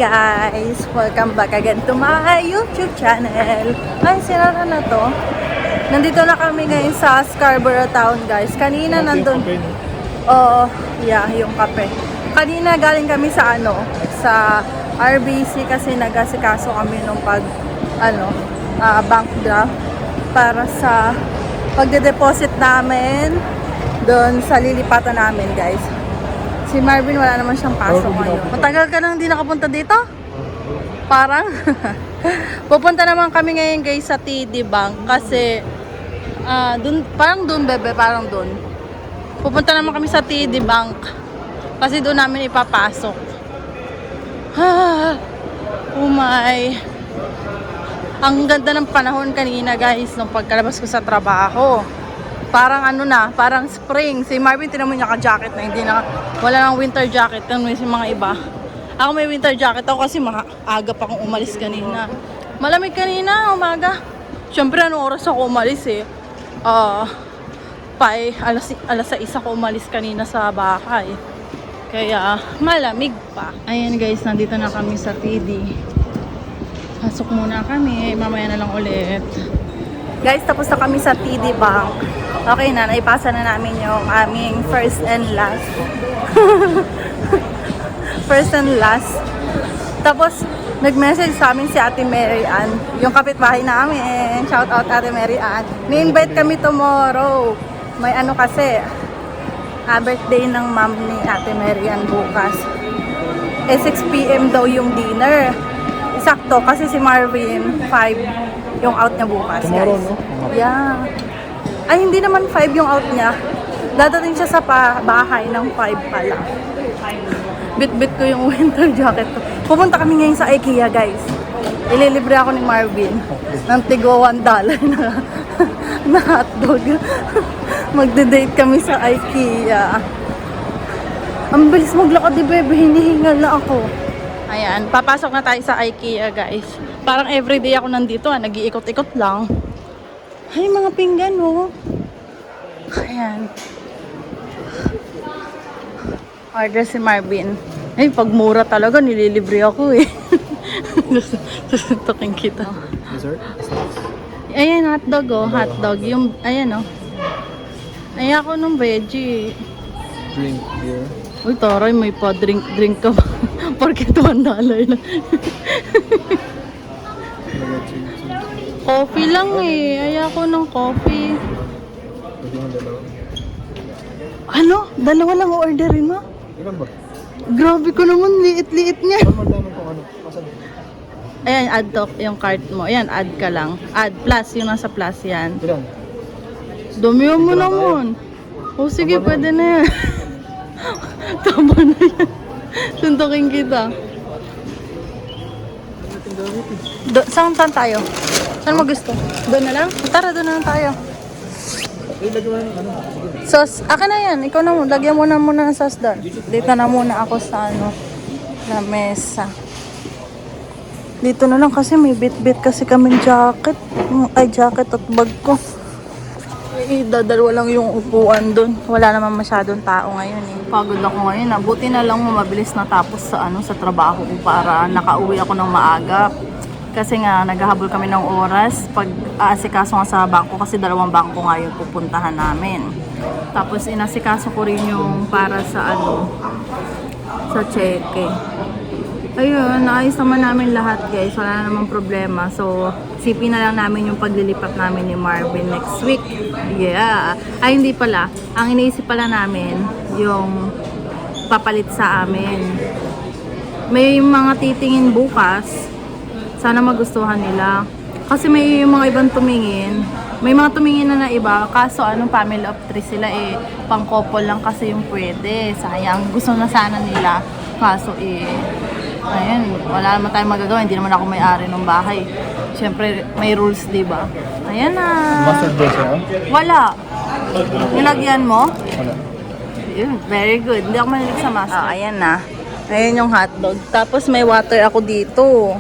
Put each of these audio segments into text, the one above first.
guys! Welcome back again to my YouTube channel. Ay, sinara na to. Nandito na kami ngayon sa Scarborough Town, guys. Kanina nandun. Oo, yeah, yung kape. Kanina galing kami sa sa RBC kasi nag-asikaso kami nung bank draft para sa pagde-deposit namin doon sa lilipatan namin, guys. Si Marvin wala naman siyang pasok ngayon. Matagal ka nang hindi nakapunta dito? Parang pupunta naman kami ngayon, guys, sa TD Bank kasi parang doon. Pupunta naman kami sa TD Bank kasi doon namin ipapasok. Oh my. Ang ganda ng panahon kanina, guys, nung pagkalabas ko sa trabaho. Parang parang spring. Si Marvin, tinamo niya ka-jacket na wala nang winter jacket. Yung mga iba. Ako may winter jacket ako kasi aga pa akong umalis kanina. Malamig kanina, umaga. Siyempre, anong oras ako umalis eh? Alas 6 ako umalis kanina sa bahay. Kaya, malamig pa. Ayan, guys, nandito na kami sa TD. Pasok muna kami. Mamaya na lang ulit. Guys, tapos na kami sa TD Bank. Okay na, naipasa na namin yung aming first and last. First and last. Tapos, nag-message sa amin si Ate Mary Ann, yung kapitbahay namin. Shout out Ate Mary Ann. Ni-invite kami tomorrow. May kasi, birthday ng mom ni Ate Mary Ann bukas. 6 PM daw yung dinner. Sakto, kasi si Marvin, 5 yung out niya bukas, guys. Yeah. Ay, hindi naman 5 yung out niya. Dadating siya sa bahay ng 5 pala. Bit-bit ko yung winter jacket ko. Pupunta kami ngayon sa IKEA, guys. Ililibre ako ni Marvin ng tigo $1 na hotdog. Magde-date kami sa IKEA. Ang bilis maglakad, di bebe. Hinihingal na ako. Ayan, papasok na tayo sa IKEA, guys. Parang everyday ako nandito, nag-iikot-ikot lang. Ay, mga pinggan, oh. Ayan. Order si Marvin. Ay, pag mura talaga, nililibre ako eh. Susuntokin kita. Dessert? Ayan, hotdog, oh. Hotdog. Yung, ayan, oh. Ay, ako nung veggie. Drink, beer. Uy, taray, may pa-drink ka ba? Porket $1 lang. Coffee lang eh. Ayoko ng coffee. Pwede mo dalawa. Ano? Dalawa lang orderin mo? Ilan ba? Grabe ko naman. Liit-liit niya. Saan magdamag kung ano? Kasan? Ayan, add to yung cart mo. Ayan, add ka lang. Add plus. Yung nasa plus yan. Ilan? Dumihan mo naman. O sige, pwede na yan. Tama na yan. Suntukin kita. Saan tayo? Saan mo gusto? Doon na lang? Tara, doon na lang tayo. Sauce. Akin na yan. Ikaw na mo. Lagyan mo na muna ng sauce doon. Dito na muna ako sa na mesa. Dito na lang kasi may bit-bit kasi kaming jacket. Ay, jacket at bag ko. Dadalwa lang yung upuan doon. Wala naman masyadong tao ngayon eh. Pagod ako ngayon. Buti na lang mabilis natapos sa trabaho ko para nakauwi ako ng maaga. Kasi nga, naghahabol kami ng oras pag aasikaso nga sa bangko kasi 2 bangko nga yung pupuntahan namin. Tapos inasikaso ko rin yung para sa sa cheque. Ayun, naayos naman namin lahat, guys. Wala na namang problema. So, sipin na lang namin yung paglilipat namin ni Marvin next week. Yeah. Ay, hindi pala. Ang iniisip pala namin, yung papalit sa amin. May mga titingin bukas. Sana magustuhan nila. Kasi may mga ibang tumingin. May mga tumingin na iba. Kaso, family of 3 sila eh. Pang couple lang kasi yung pwede. Sayang. Gusto na sana nila. Kaso ayun, wala naman tayong magagawa. Hindi naman ako may-ari ng bahay. Siyempre, may rules, diba? Ayan na. Master dose na? Wala. Nilagyan mo? Wala. Yun, very good. Hindi ako manilig sa master. Ayan na. Ayan yung hotdog. Tapos may water ako dito.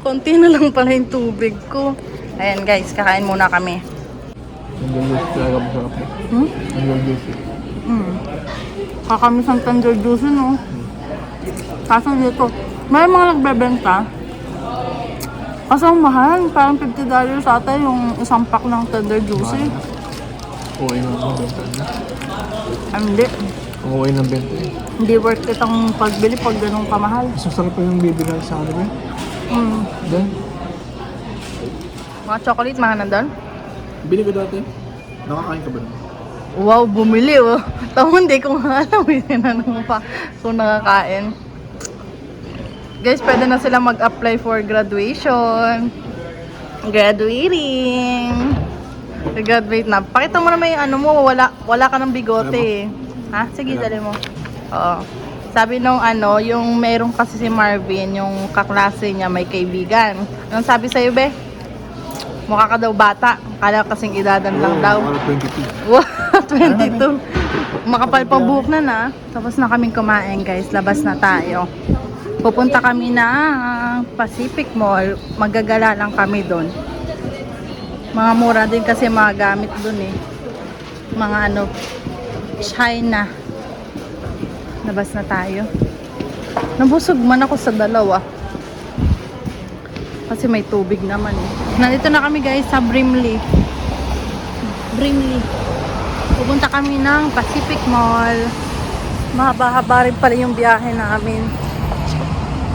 Konti na lang pala yung tubig ko. Ayan, guys, kakain muna kami. Ang juice talaga masarap. Ang juice. Kakamiss ang tender juice, no? Kaso dito, May mga nagbebenta. Kasi ang mahal, parang $50 ata yung isang pack ng Tender Juicy. Okay na ang benta niya. Hindi. Ang okay ng benta eh. Hindi worth it ang pagbili pag ganun kamahal. Mas masarap pa yung bibigay sa kanila eh. Then, Mga chocolate, mahal na doon? bili ko dati. Nakakain ka ba naman? Wow, bumili oh. Taon hindi ko nga alam eh. Tinanong pa kung nakakain. Guys, pwede na sila mag-apply for graduation. Graduating. Graduate na. Pakita mo naman yung ano mo, wala ka ng bigote eh. Ha? Sige, dali mo. Oo. Sabi nung ano, yung meron kasi si Marvin, yung kaklase niya may kaibigan. Anong sabi sa'yo, be? Mukha ka daw bata. Kala kasing edadan lang daw. Para 22. Wow, 22. Makapal pa buhok na. Tapos na kaming kumain, guys. Labas na tayo. Pupunta kami na Pacific Mall. Magagala lang kami doon. Mga mura din kasi mga gamit doon eh. Mga ano, China. Labas na tayo. Nabusog man ako sa dalawa. Kasi may tubig naman eh. Nandito na kami guys sa Brimley. Brimley. Pupunta kami ng Pacific Mall. Mahaba-haba rin pala yung biyahe namin.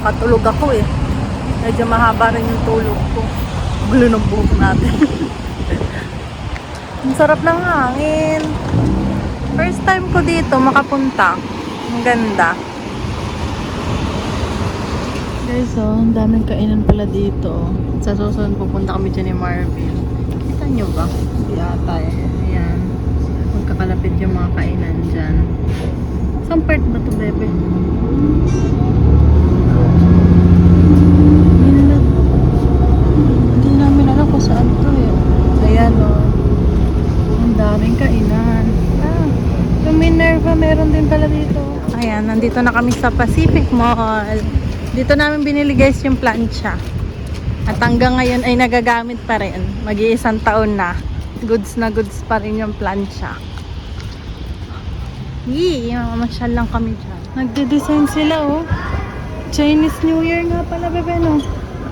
Katulog ako eh. Medyo mahaba rin yung tulog ko. Gulo ng buhok natin. Ang sarap ng hangin. First time ko dito makapunta. Ang ganda. Guys, oh, ang daming kainan pala dito. Sa susunod pupunta kami dyan ni Marvin. Kita nyo ba? Hindi ata eh. Ayan. Magkakalapit yung mga kainan dyan. Saan part ba ito, bebe? Hindi namin alam kung saan to eh. Ayan oh. Ang daming kainan. Yung Minerva meron din pala dito. Ayan, nandito na kami sa Pacific Mall. Dito namin binili guys yung plancha. At hanggang ngayon ay nagagamit pa rin. Mag-iisang taon na. Goods na goods pa rin yung plancha. Yee, mamasyal lang kami dyan. Nagde-design sila oh. Chinese New Year nga pala bebe no.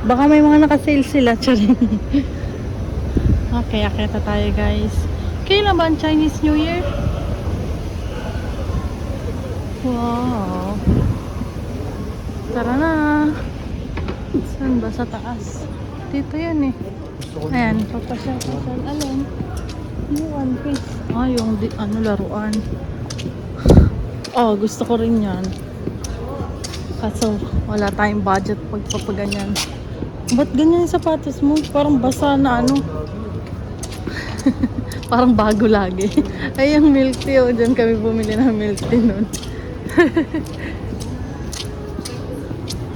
Baka may mga nakasale sila. Charing. Okay, akita tayo guys. Kailan ba ang Chinese New Year? Wow. Tara na. Saan ba? Sa taas. Dito yan eh. Ayan, papasyal. Alin? Yung One Piece. Ah, yung ano, laruan. Oh, gusto ko rin yan. Kaso, wala tayong budget pagpapaganyan. Ba't ganyan yung sapatos mo? Parang basa na ano. Parang bago lagi. Ay, yung milk tea. O, dyan kami bumili ng milk tea nun.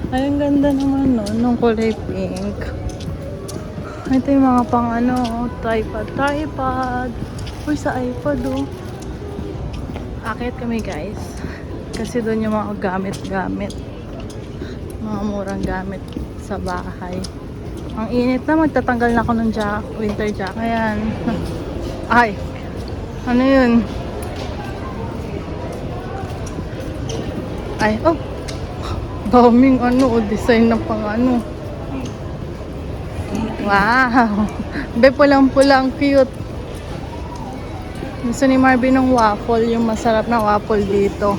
Ay, ang ganda naman no, nung kulay pink. Ito yung mga pang ano, tripod. Uy, sa iPad oh. Akit kami guys. Kasi doon yung mga gamit-gamit. Mga murang gamit sa bahay. Ang init na, magtatanggal na ako ng winter jacket. Ayan. Ay, ano yun? Ay, oh. Daming ano, design na pang ano. Wow. Be, pulang-pulang cute. Gusto ni Marvin ng waffle, yung masarap na waffle dito.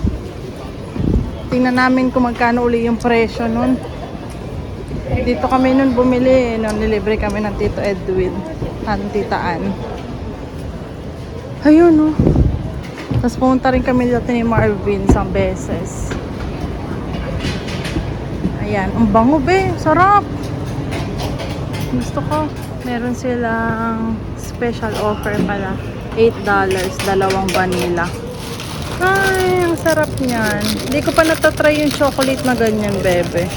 Tingnan namin kung magkano uli yung presyo nun. Dito kami nun bumili, nun nilibre kami ng Tito Edwin, ng Tita Ann. Ayun oh. Tapos pumunta rin kami dito ni Marvin isang beses. Ayan, ang bango be, sarap. Gusto ko. Meron silang special offer pala. $8, dalawang vanilla. Ay, ang sarap niyan. Hindi ko pa natatry yung chocolate na ganyan, bebe.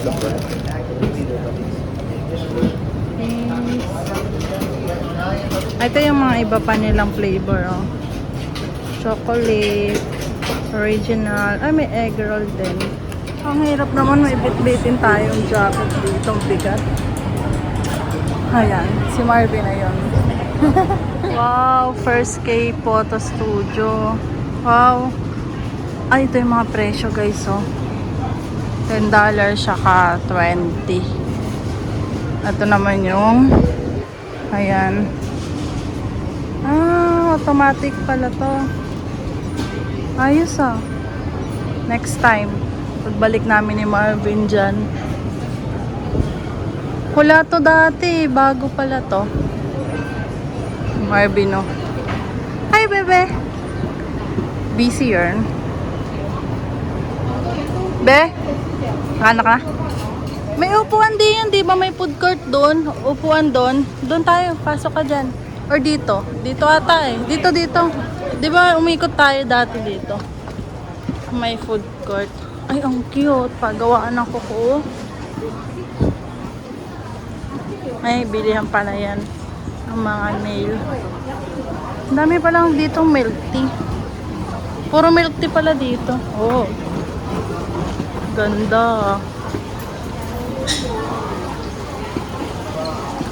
Ito yung mga iba pa nilang flavor, oh. Chocolate, original. Ay, may egg roll din. Ang hirap naman, may bit-bitin tayong jacket dito, bigat. Ayan, si Marvin na yun. Wow, first K photo studio. Wow. Ay, ito yung mga presyo guys, oh. $10 saka 20. Ito naman yung ayan. Automatic pala to. Ayos ah. Next time, pagbalik namin ni Marvin dyan. Wala to dati. Bago pala to. Marvin, oh. Hi, bebe. Busy yarn. Be? Anak ka? May upuan din yun, di ba? May food court doon. Upuan doon. Doon tayo. Pasok ka dyan. Or dito. Dito ata eh. Dito. Di ba umikot tayo dati dito? May food court. Ay, ang cute. Pagawaan ako ko. Ay, bilihan pala yan. Ang mga nail. Ang dami palang dito milk tea. Puro milk tea pala dito. Oh. Ganda.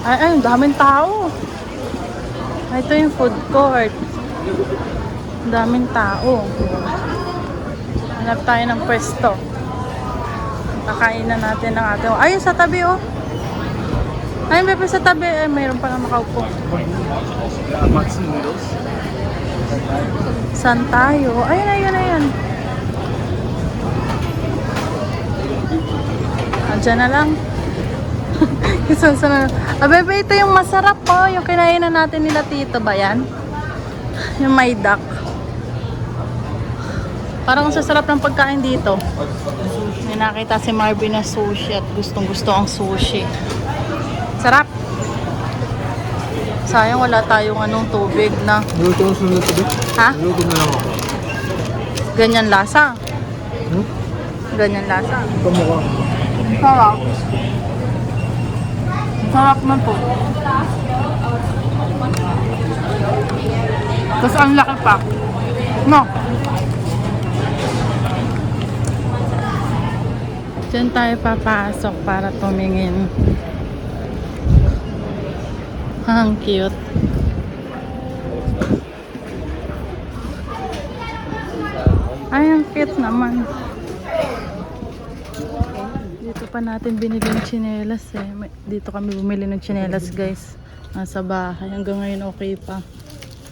Ay, ang daming tao. Ito yung food court. Ang daming tao. Hanap tayo ng pwesto. Kakain na natin ng ating... Ayun, sa tabi, oh. Ayun, bebe, sa tabi. Ay, mayroon palang nakaupo. Maxi noodles. Saan tayo? Ayun. Diyan na lang. Bebe, ito yung masarap po. Yung kinainan natin nila tito ba yan? Yung may duck. Parang sasarap ng pagkain dito. May nakita si Marvin na sushi at gustong gusto ang sushi. Sarap. Sayang wala tayong tubig na. Niluto mo sunod ito, Ha? Niluto na lang ako. Ganyan lasa. Hmm? Ganyan lasa. Ito mukha. Sarap. Sarap na po. Tapos ang laki pa. No. Diyan tayo papasok para tumingin. Ang cute. Ay, ang cute naman. Dito pa natin binili ng tsinelas eh. Dito kami bumili ng tsinelas guys. Nasa bahay. Hanggang ngayon okay pa.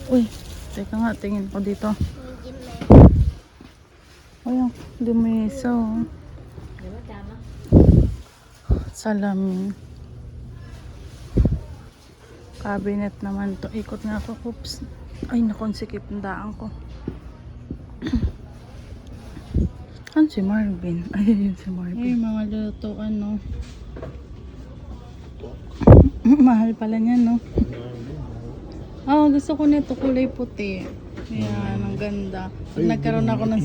Uy, teka nga, tingin ko dito. Ay, ang dumisa oh. Salamin. Cabinet naman to. Ikot nga ako. Oops. Ay, nakonsikip ang daan ko. Ano si Marvin? Ay, yun si Marvin. Ay, mga lutuan, no? Mahal pala niya, no? Oh, gusto ko nito kulay puti. Ayan, ang ganda. Pag nagkaroon ako ng...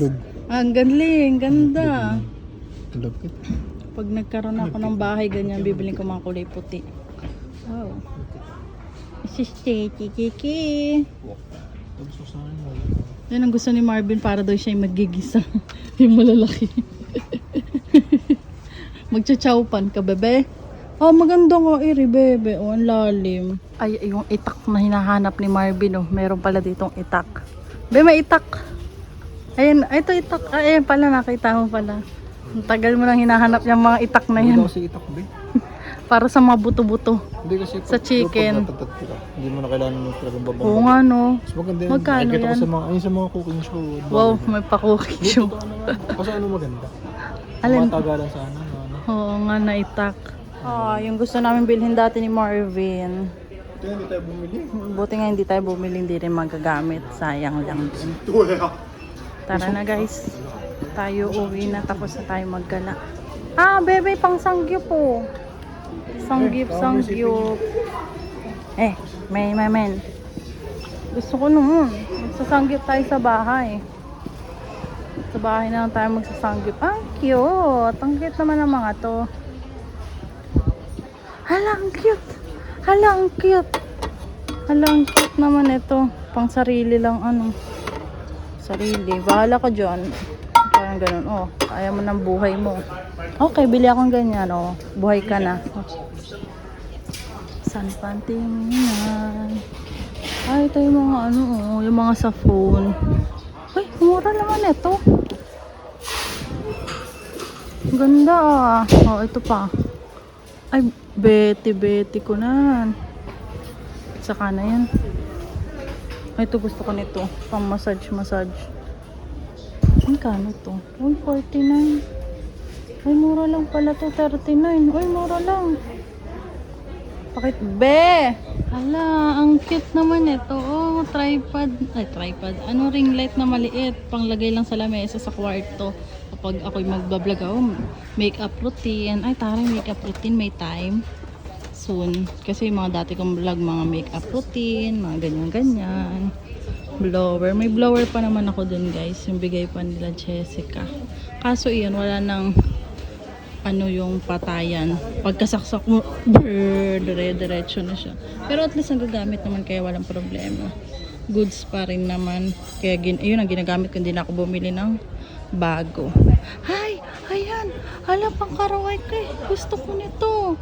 ang galing, ganda. Lapit. Pag nagkaroon ako ng bahay, ganyan, bibiling ko mga kulay puti. Wow. Siste, kiki. Yan ang gusto ni Marvin para daw siya magigisa. Yung malalaki. Magtsachawpan ka, bebe. Oh, maganda nga iri, bebe. Oh, ang lalim. Ay, yung itak na hinahanap ni Marvin, oh. Meron pala ditong itak. Be, may itak. Ayun, ito itak. Ayun pala, nakita mo pala. Ang tagal mo nang hinahanap yung mga itak na yan. Hindi kasi itak, be. Para sa mga buto-buto. Hindi kasi Sa chicken. Hindi mo na kailangan mo talagang babang. Oo nga, no. Mas maganda yan. Magkano Nakikita ko yan? sa mga, ayun sa mga cooking show. Wow, may pa-cooking show. Kasi ano maganda? Alin? Matagalan sa ano. Oo nga, naitak. Yung gusto namin bilhin dati ni Marvin. Ito hindi tayo bumili. Buti nga hindi tayo bumili, hindi rin magagamit. Sayang lang. Tara na guys. Tayo uwi na, tapos na tayo maggala. Bebe, pang sangyup po. Sangyup. May men. Gusto ko naman. Magsasangyup tayo sa bahay. Sa bahay na lang tayo magsasangyup. Cute. Ang cute naman ng mga to. Hala, ang cute. Ang cute naman ito. Pang sarili lang sarili. Bahala ka dyan. Parang ganun. Oh, kaya mo ng buhay mo. Okay, bili akong ganyan. Oh, buhay ka na. San pantingan. Ito yung mga yung mga sa phone. Ay, mura naman ito. Ganda ah. Oh, ito pa. Ay, Betty ko na. Saka na yan. Ay, ito gusto ko nito. Pang massage. Ang kano to? Uy, 49. Ay, mura lang pala to. 39. Uy, mura lang. Bakit? Be! Hala, ang cute naman ito. Oh, tripod. Ay, tripod. Ano, ring light na maliit. Panglagay lang sa lamesa sa kwarto. Kapag ako'y magbablog ako, makeup routine. Ay, taray, makeup routine. May time. Soon. Kasi yung mga dati kong vlog, mga makeup routine, mga ganyan-ganyan. Blower. May blower pa naman ako dun, guys. Yung bigay pa nila Jessica. Kaso iyon, wala nang ano yung patayan. Pagkasaksak mo, dire-diretso na siya. Pero at least ang gagamit naman kaya walang problema. Goods pa rin naman. Kaya ayun ang ginagamit ko. Hindi na ako bumili ng bago. Hay! Ayan! Hala, pang karaway ko eh. Gusto ko nito.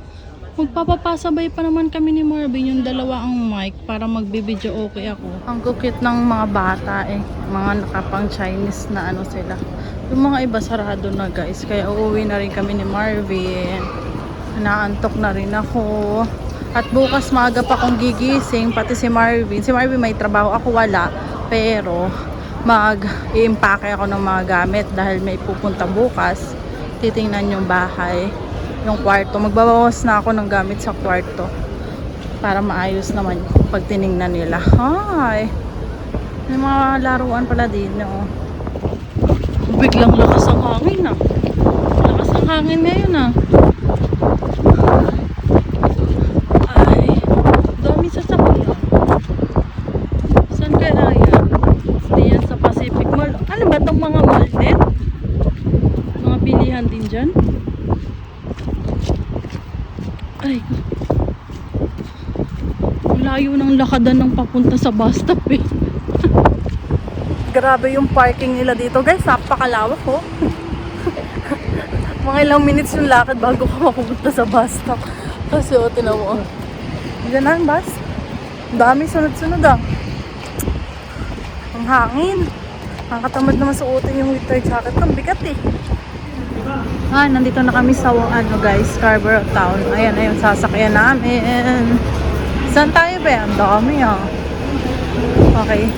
Magpapapasabay pa naman kami ni Marvin yung dalawa ang mic para magbibideo okay ako. Ang kukit ng mga bata eh. Mga nakapang Chinese na ano sila. Yung mga iba sarado na guys. Kaya uuwi na rin kami ni Marvin. Naantok na rin ako. At bukas maaga pa akong gigising. Pati si Marvin. Si Marvin may trabaho. Ako wala. Pero mag-i-impake ako ng mga gamit. Dahil may pupunta bukas. Titingnan yung bahay. Yung kwarto. Magbabawas na ako ng gamit sa kwarto. Para maayos naman pag tiningnan nila. Hi! May mga laruan pala din. No? Biglang lakas ang hangin ah. Lakas ang hangin ngayon ah. Ay, dami sasakyan. Saan kaya yan? Hindi yan sa Pacific Mall. Ano ba itong mga mall din? Mga bilihan din dyan? Ay, layo ng lakadan ng papunta sa bus stop eh. Grabe yung parking nila dito guys, napakalawak ko. Mga ilang minutes yung lakad bago ko mapupunta sa bus stop. Kasi o, tinan mo. Diyan na ang bus. Ang dami sunod-sunod ah. Ang hangin. Nakakatamad naman suotin yung winter jacket. Ang bigat eh. Nandito na kami sa ano guys, Scarborough Town. Ayan, sasakyan namin. Saan tayo ba? Ang dami ah. Okay.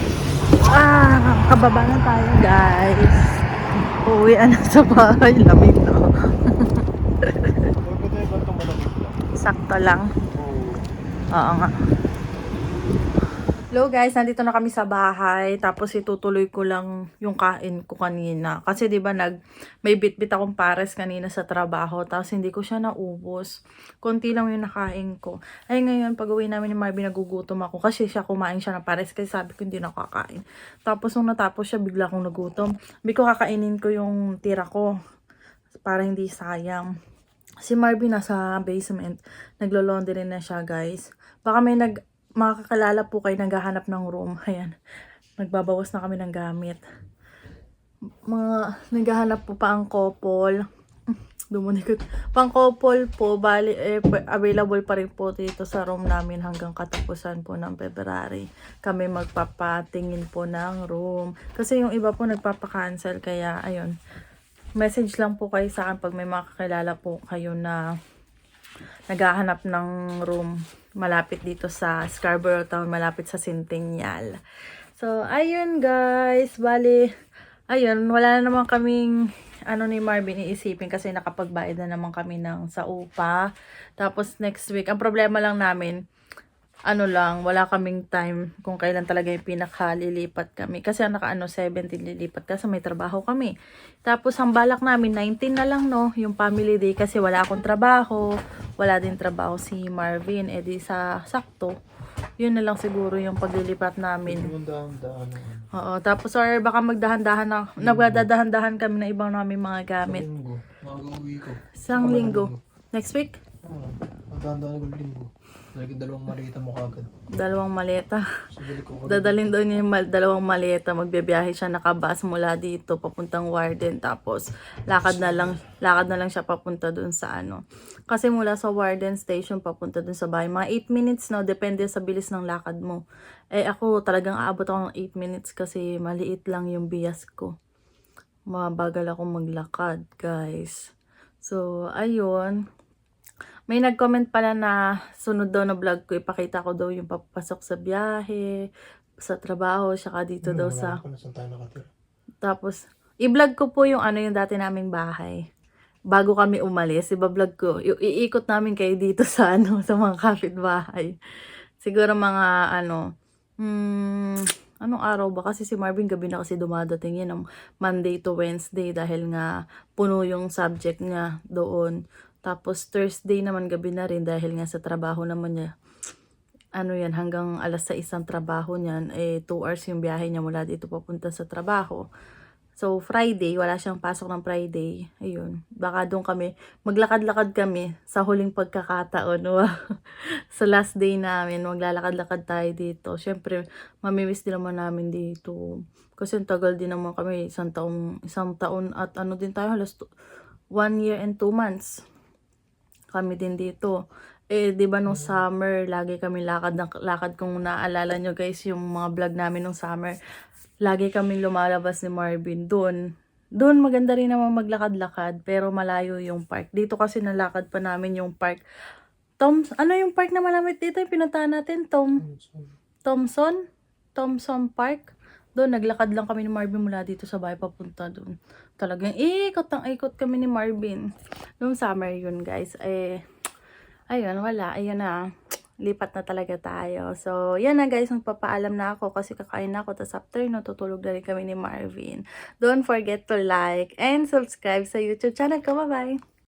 Kababa na tayo guys. Uwi na sa bahay. Lamig na. Sakto lang. Oo nga. Hello guys, nandito na kami sa bahay. Tapos itutuloy ko lang yung kain ko kanina. Kasi 'di ba may bit-bit akong pares kanina sa trabaho. Tapos hindi ko siya naubos. Konti lang yung nakain ko. Ay ngayon pag-uwi namin ni Marvin nagugutom ako. Kasi siya kumain siya ng pares. Kasi sabi ko hindi na kakain. Tapos nung natapos siya bigla akong nagutom. Sabi ko kakainin ko yung tira ko. Para hindi sayang. Si Marvin nasa basement. Naglo-laundry na siya guys. Baka may makakakalala po kayo naghahanap ng room. Ayan. Nagbabawas na kami ng gamit. Mga naghahanap po pa ang couple. Dumunikot. Pang couple po, bali, available pa rin po dito sa room namin hanggang katapusan po ng February. Kami magpapatingin po ng room. Kasi yung iba po nagpapakancel. Kaya, ayun. Message lang po kayo sa akin pag may makakilala po kayo na naghahanap ng room malapit dito sa Scarborough Town, malapit sa Centennial. So, ayun guys, bali, ayun, wala na naman kaming ni Marvin iisipin kasi nakapagbayad na naman kami ng sa upa. Tapos next week, ang problema lang namin, wala kaming time kung kailan talaga yung pinakalilipat kami. Kasi 17 lilipat kasi may trabaho kami. Tapos ang balak namin, 19 na lang yung family day kasi wala akong trabaho. Wala din trabaho si Marvin. Di sa sakto, yun na lang siguro yung paglilipat namin. Oo, tapos baka magdahan-dahan na, nagdadahan-dahan kami na ibang namin mga gamit. Isang linggo. Next week? Magdahan-dahan ko linggo. Lagi 2 maleta mo kagad. 2 maleta. Dadalhin daw niya yung 2 maleta. Magbibiyahe siya nakabas mula dito papuntang Warden. Tapos lakad na lang siya papunta dun sa Kasi mula sa Warden Station papunta dun sa bahay. Mga 8 minutes depende sa bilis ng lakad mo. Ako talagang aabot ako ng 8 minutes kasi maliit lang yung bias ko. Mabagal ako maglakad guys. So, ayun. May nag-comment pala na sunod daw na vlog ko, ipakita ko daw yung papasok sa biyahe, sa trabaho, saka dito daw sa... Saan tayo nakatira? Tapos, i-vlog ko po yung yung dati naming bahay. Bago kami umalis, i-vlog ko. Iikot namin kayo dito sa sa mga kapitbahay. Siguro mga anong araw ba? Kasi si Marvin gabi na kasi dumadating yan ng Monday to Wednesday dahil nga puno yung subject niya doon. Tapos Thursday naman gabi na rin dahil nga sa trabaho naman niya. Yan, hanggang alas 6 ang trabaho niyan, 2 hours yung biyahe niya mula dito papunta sa trabaho. So, Friday, wala siyang pasok ng Friday. Ayun, baka doon kami, maglakad-lakad kami sa huling pagkakataon. Sa last day namin, maglalakad-lakad tayo dito. Siyempre, mamimiss din naman namin dito. Kasi ang tagal din naman kami, isang taon at din tayo, halos 1 year and 2 months. Kami din dito. Di ba nung summer, lagi kami lakad kung naalala nyo guys, yung mga vlog namin nung summer. Lagi kaming lumalabas ni Marvin doon. Doon maganda rin naman maglakad-lakad, pero malayo yung park. Dito kasi nalakad pa namin yung park. Ano yung park na malamit dito? Yung pinuntahan natin, Thompson Park. Doon, naglakad lang kami ni Marvin mula dito sa bahay papunta doon. Talagang ikot kami ni Marvin. Noong summer yun, guys. Ayun, wala. Ayun na. Lipat na talaga tayo. So, yan na guys. Magpapaalam na ako kasi kakain na ako. Tapos after, tutulog na rin kami ni Marvin. Don't forget to like and subscribe sa YouTube channel ko. Bye-bye!